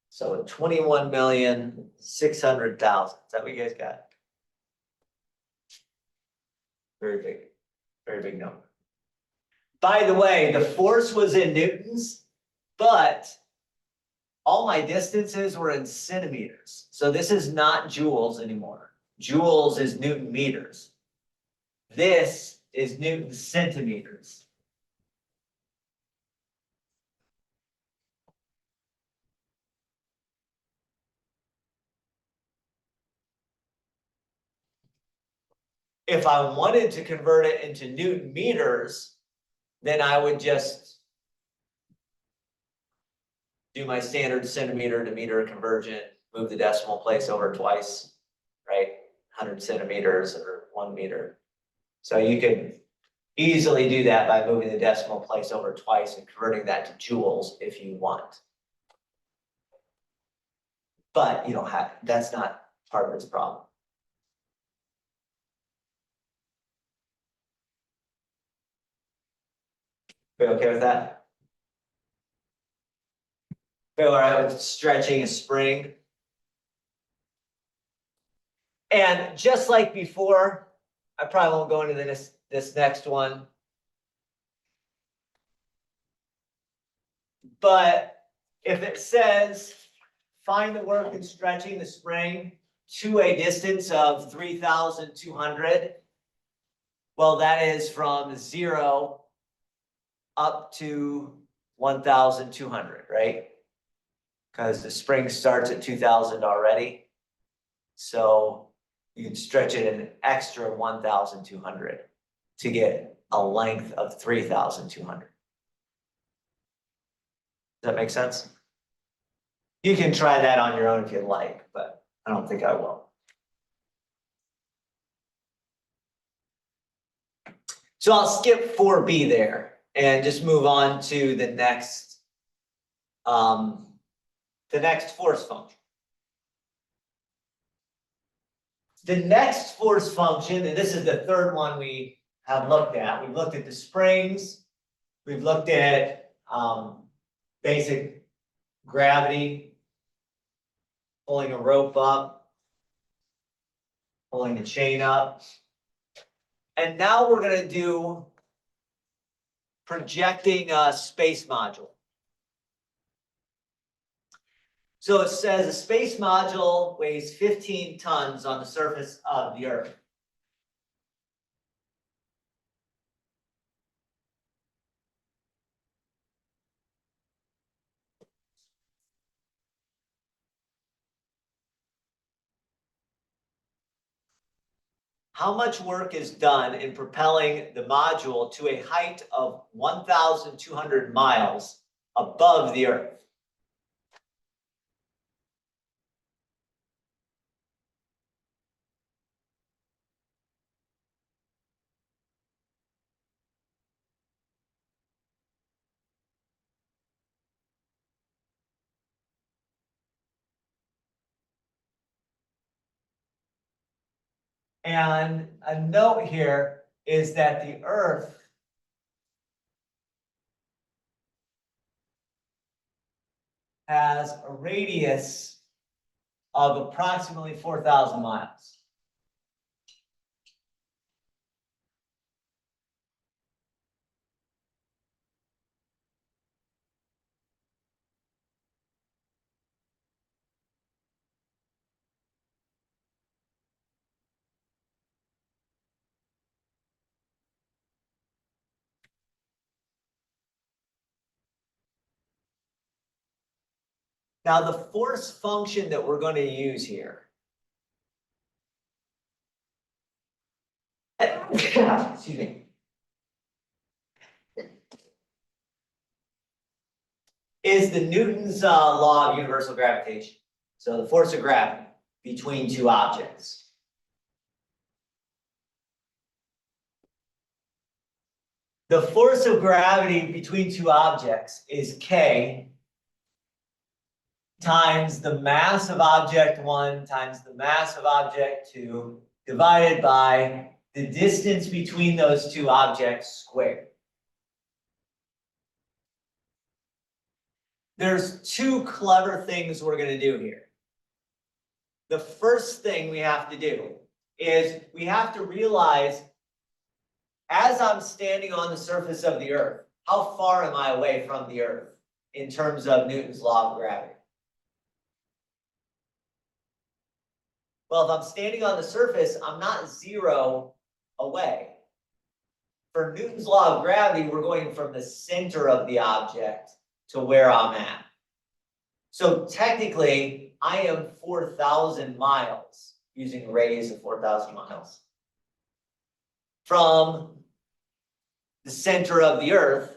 So 21,600,000. Is that what you guys got? Very big number. By the way, the force was in newtons, but all my distances were in centimeters. So this is not joules anymore. Joules is Newton meters. This is Newton centimeters. If I wanted to convert it into Newton meters, then I would just do my standard centimeter to meter conversion, move the decimal place over twice, right? 100 centimeters or 1 meter. So you can easily do that by moving the decimal place over twice and converting that to joules if you want. But you don't have, that's not part of this problem. We okay with that? We all right with stretching a spring? And just like before, I probably won't go into this next one. But if it says, find the work in stretching the spring to a distance of 3,200, well, that is from 0 up to 1,200, right? Because the spring starts at 2,000 already. So you can stretch it an extra 1,200 to get a length of 3,200. Does that make sense? You can try that on your own if you'd like, but I don't think I will. So I'll skip 4B there and just move on to the next force function. The next force function, and this is the third one we have looked at. We've looked at the springs. We've looked at basic gravity, pulling a rope up, pulling the chain up. And now we're going to do projecting a space module. So it says a space module weighs 15 tons on the surface of the Earth. How much work is done in propelling the module to a height of 1,200 miles above the Earth? And a note here is that the Earth has a radius of approximately 4,000 miles. Now, the force function that we're going to use here excuse me, is the Newton's law of universal gravitation. So the force of gravity between two objects. The force of gravity between two objects is K times the mass of object 1 times the mass of object 2 divided by the distance between those two objects squared. There's two clever things we're going to do here. The first thing we have to do is we have to realize, as I'm standing on the surface of the Earth, how far am I away from the Earth in terms of Newton's law of gravity? Well, if I'm standing on the surface, I'm not 0 away. For Newton's law of gravity, we're going from the center of the object to where I'm at. So technically, I am 4,000 miles, using a radius of 4,000 miles, from the center of the Earth.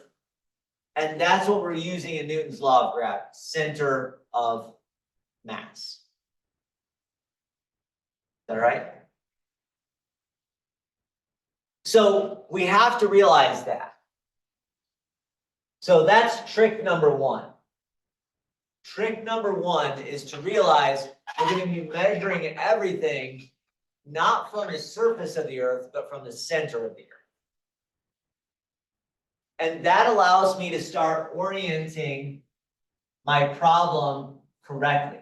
And that's what we're using in Newton's law of gravity, center of mass. Is that right? So we have to realize that. So that's trick number 1. Trick number 1 is to realize we're going to be measuring everything not from the surface of the Earth, but from the center of the Earth. And that allows me to start orienting my problem correctly.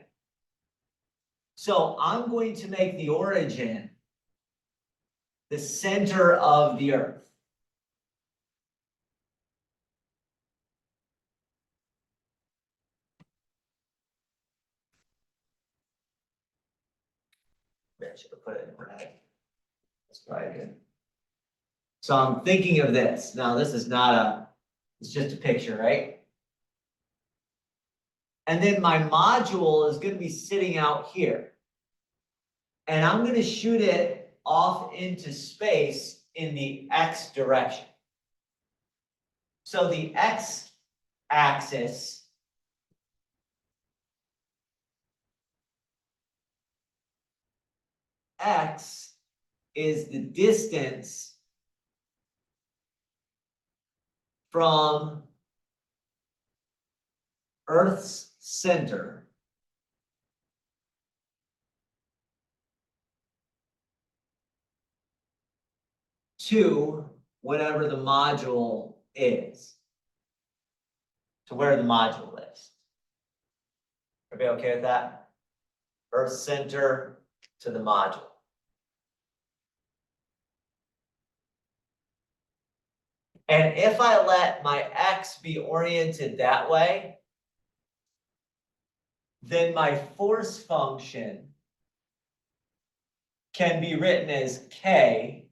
So I'm going to make the origin the center of the Earth. Maybe I should have put it in red. That's probably good. So I'm thinking of this. Now, this is not it's just a picture, right? And then my module is going to be sitting out here. And I'm going to shoot it off into space in the x direction. So the x-axis x is the distance from Earth's center to whatever the module is, to where the module is. Everybody okay with that? Earth's center to the module. And if I let my x be oriented that way, then my force function can be written as k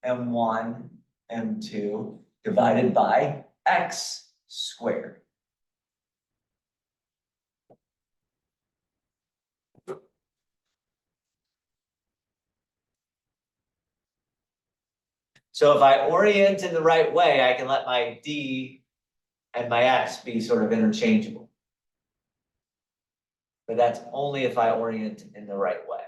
m1 m2 divided by x squared. So if I orient in the right way, I can let my d and my x be sort of interchangeable. But that's only if I orient in the right way.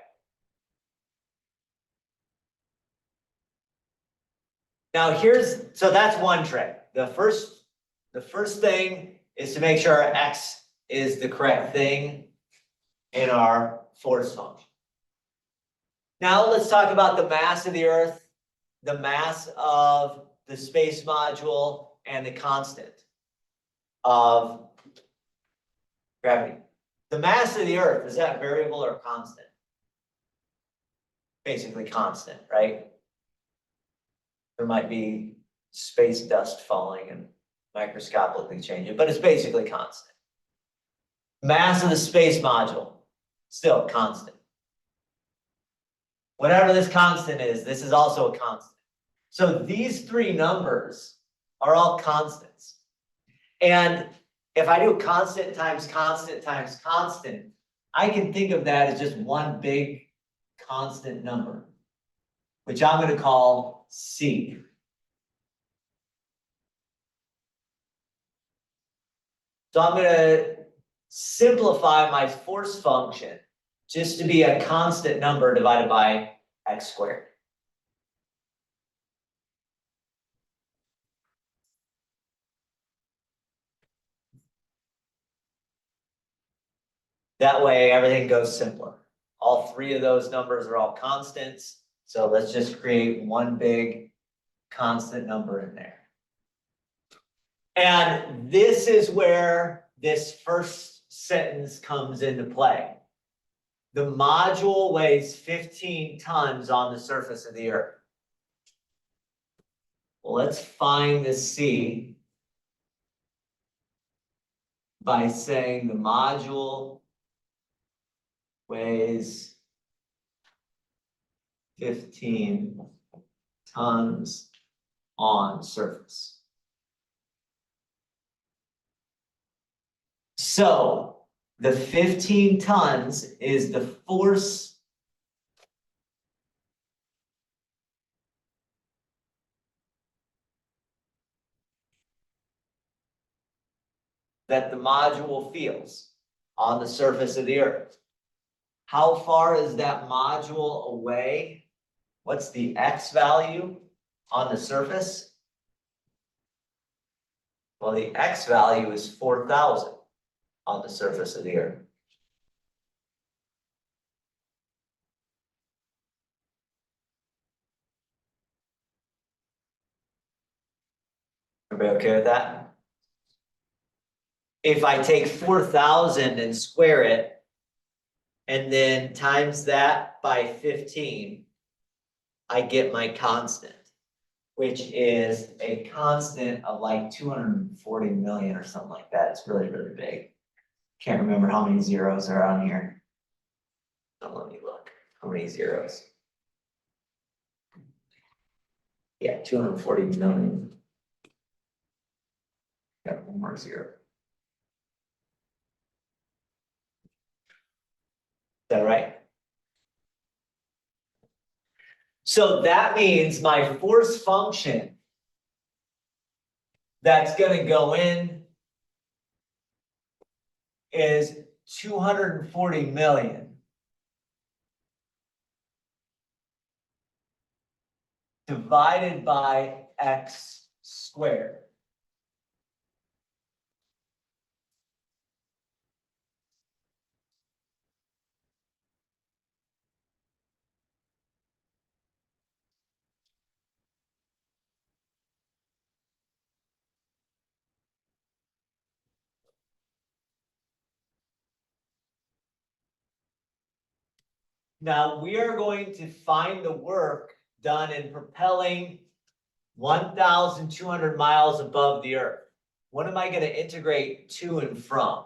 Now so that's one trick. The first thing is to make sure our x is the correct thing in our force function. Now let's talk about the mass of the Earth, the mass of the space module, and the constant of gravity. The mass of the Earth, is that variable or constant? Basically constant, right? There might be space dust falling and microscopically changing, but it's basically constant. Mass of the space module, still constant. Whatever this constant is, this is also a constant. So these three numbers are all constants. And if I do constant times constant times constant, I can think of that as just one big constant number, which I'm going to call C. So I'm going to simplify my force function just to be a constant number divided by x squared. That way, everything goes simpler. All three of those numbers are all constants, so let's just create one big constant number in there. And this is where this first sentence comes into play. The module weighs 15 tons on the surface of the Earth. Well, let's find the C by saying the module weighs 15 tons on surface. So the 15 tons is the force that the module feels on the surface of the Earth. How far is that module away? What's the X value on the surface? Well, the X value is 4,000 on the surface of the Earth. Everybody okay with that? If I take 4,000 and square it, and then times that by 15, I get my constant, which is a constant of like 240 million or something like that. It's really, really big. Can't remember how many zeros are on here. So let me look. How many zeros? Yeah, 240 million. Got one more zero. Is that right? So that means my force function that's gonna go in is 240 million divided by x squared. Now we are going to find the work done in propelling 1,200 miles above the Earth. What am I going to integrate to and from?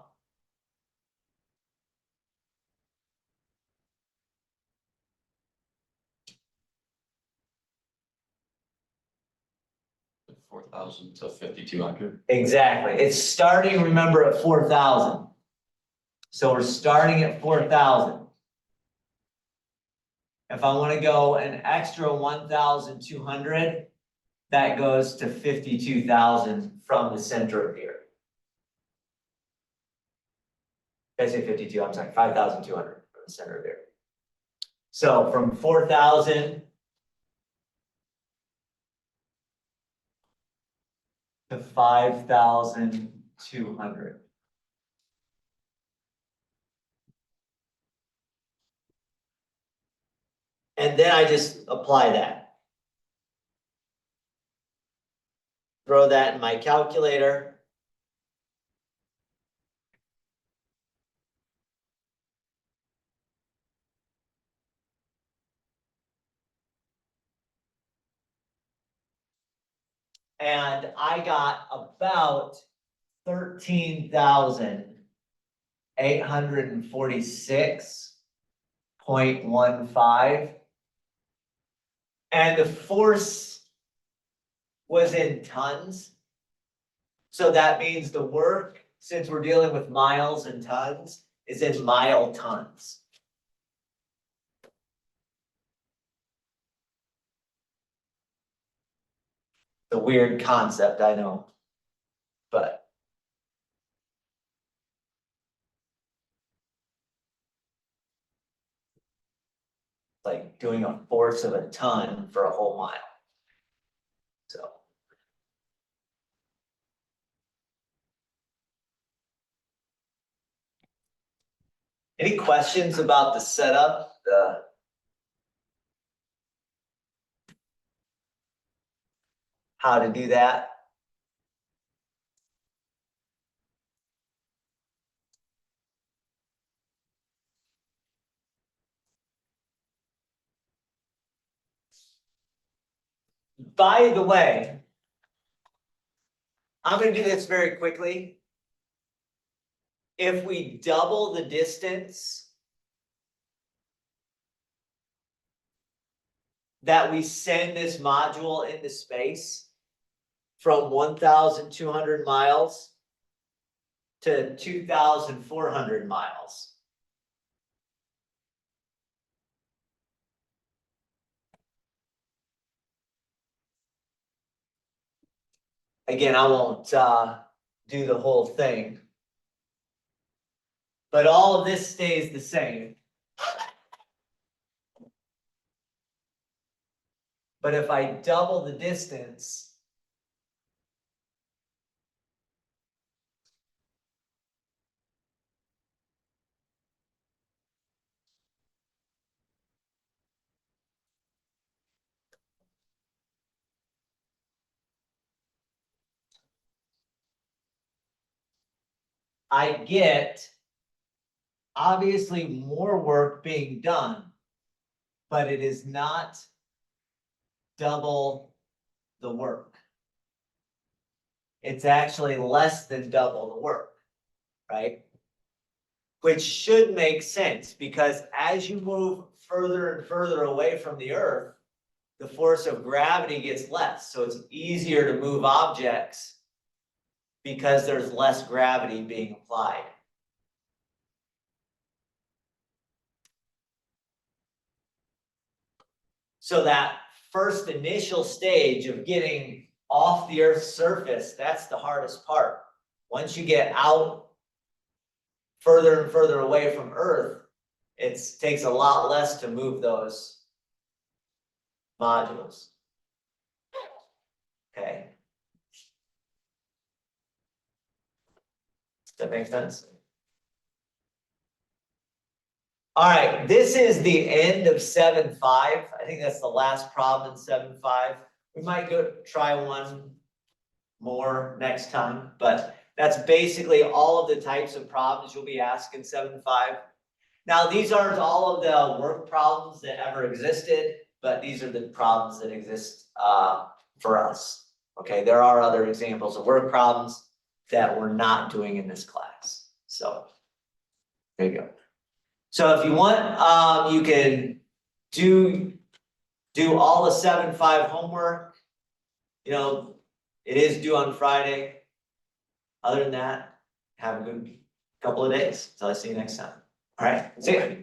$4,000 to $5,200. Exactly. It's starting, remember, at 4,000. So we're starting at 4,000. If I want to go an extra 1,200, that goes to 52,000 from the center of the Earth. Did I say 52? I'm sorry, 5,200 from the center of the Earth. So from 4,000 to 5,200. And then I just apply that. Throw that in my calculator. And I got about 13,846.15. And the force was in tons. So that means the work, since we're dealing with miles and tons, is in mile tons. It's a weird concept, I know, but like doing a force of a ton for a whole mile. So. Any questions about the setup, how to do that? By the way, I'm gonna do this very quickly. If we double the distance that we send this module into space from 1,200 miles to 2,400 miles. Again, I won't do the whole thing. But all of this stays the same. But if I double the distance, I get obviously more work being done, but it is not double the work. It's actually less than double the work, right? Which should make sense because as you move further and further away from the Earth, the force of gravity gets less. So it's easier to move objects because there's less gravity being applied. So that first initial stage of getting off the Earth's surface, that's the hardest part. Once you get out further and further away from Earth, it takes a lot less to move those modules. Okay. Does that make sense? All right, this is the end of 7.5. I think that's the last problem in 7.5. We might go try one more next time, but that's basically all of the types of problems you'll be asked in 7.5. Now, these aren't all of the work problems that ever existed, but these are the problems that exist for us. Okay, there are other examples of work problems that we're not doing in this class. So there you go. So if you want, you can do all the 7.5 homework. You know, it is due on Friday. Other than that, have a good couple of days. Until I see you next time. All right, see you.